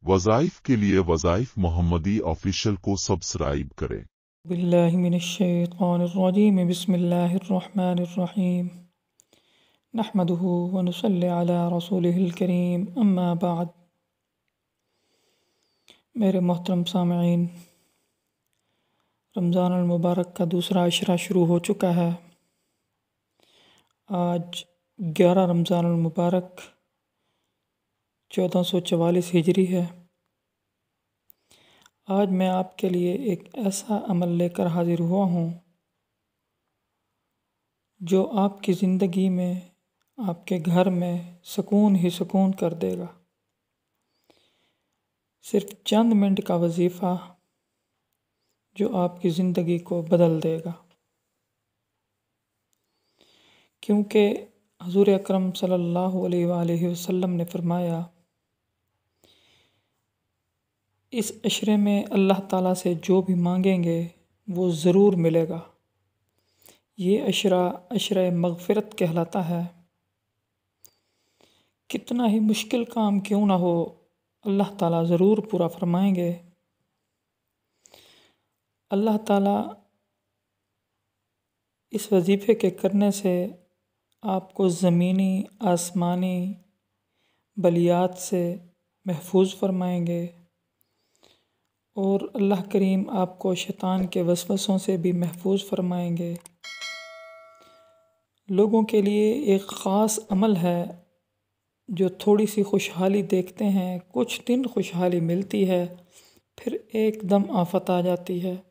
वज़ाइफ के लिए वज़ाइफ मोहम्मदी ऑफिशियल को सब्सक्राइब करें। बिल्लाहि मिनश्शैतानिर्रजीम बिस्मिल्लाहिर्रहमानिर्रहीम नहमदुहु व नुसल्ली अला रसूलिहिल करीम अम्मा बाद। मेरे मोहतरम सामईन, रमज़ान अल मुबारक का दूसरा अशरा शुरू हो चुका है। आज 11 रमज़ान अल मुबारक 1444 हिजरी है। आज मैं आपके लिए एक ऐसा अमल लेकर हाजिर हुआ हूँ जो आपकी ज़िंदगी में, आपके घर में सुकून ही सुकून कर देगा। सिर्फ चंद मिनट का वजीफ़ा जो आपकी ज़िंदगी को बदल देगा, क्योंकि हुज़ूर अकरम सल्लल्लाहु अलैहि वसल्लम ने फरमाया, इस अशरे में अल्लाह ताला से जो भी मांगेंगे वो ज़रूर मिलेगा। ये अशरा अशरा मग़फ़िरत कहलाता है। कितना ही मुश्किल काम क्यों ना हो, अल्लाह ताला ज़रूर पूरा फरमाएंगे। अल्लाह ताला इस वजीफ़े के करने से आपको ज़मीनी आसमानी बलियात से महफूज फरमाएंगे और अल्लाह करीम आपको शैतान के वसवसों से भी महफूज फरमाएंगे। लोगों के लिए एक ख़ास अमल है जो थोड़ी सी खुशहाली देखते हैं, कुछ दिन खुशहाली मिलती है, फिर एकदम आफत आ जाती है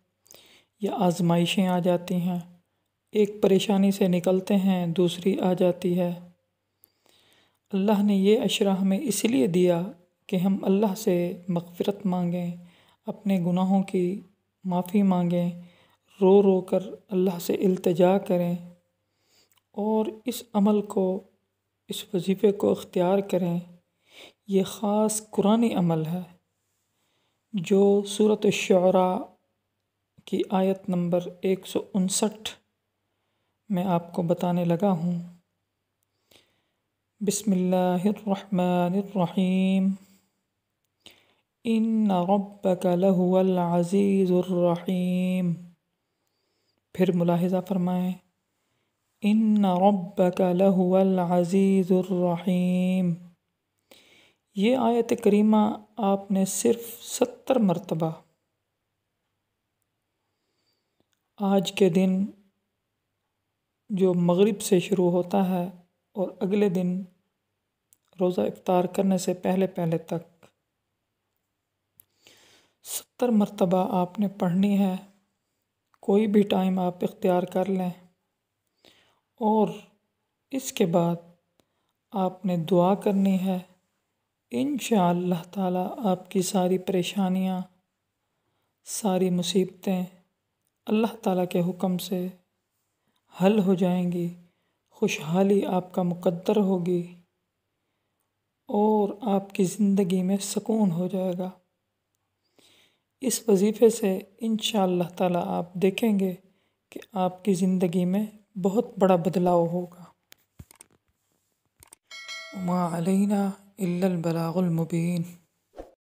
या आजमाइशें आ जाती हैं। एक परेशानी से निकलते हैं, दूसरी आ जाती है। अल्लाह ने ये अशरा हमें इसलिए दिया कि हम अल्लाह से मग़फ़िरत मांगें, अपने गुनाहों की माफ़ी मांगें, रो रो कर अल्लाह से इल्तिजा करें और इस अमल को, इस वजीफ़े को इख्तियार करें। ये ख़ास कुरानी अमल है जो सूरत अश-शुअरा की आयत नंबर 159 में आपको बताने लगा हूँ। बिस्मिल्लाहिर्रहमानिर्रहीम। इन्ना रब्बका लहुवल अज़ीज़ुर रहीम। फिर मुलाहिज़ा फरमाएं, इन्ना रब्बका लहुवल अज़ीज़ुर रहीम। ये आयत करीमा आपने सिर्फ 70 मरतबा आज के दिन जो मगरिब से शुरू होता है और अगले दिन रोज़ा इफ्तार करने से पहले पहले तक 70 मरतबा आपने पढ़नी है। कोई भी टाइम आप इख्तियार कर लें और इसके बाद आपने दुआ करनी है। इंशाअल्लाह ताला आपकी सारी परेशानियाँ, सारी मुसीबतें अल्लाह ताला के हुक्म से हल हो जाएंगी। खुशहाली आपका मुक़द्दर होगी और आपकी ज़िंदगी में सुकून हो जाएगा। इस वजीफ़े से इंशाअल्लाह ताला आप देखेंगे कि आपकी ज़िंदगी में बहुत बड़ा बदलाव होगा। मा अलैना इल्लल बलागुल मुबीन।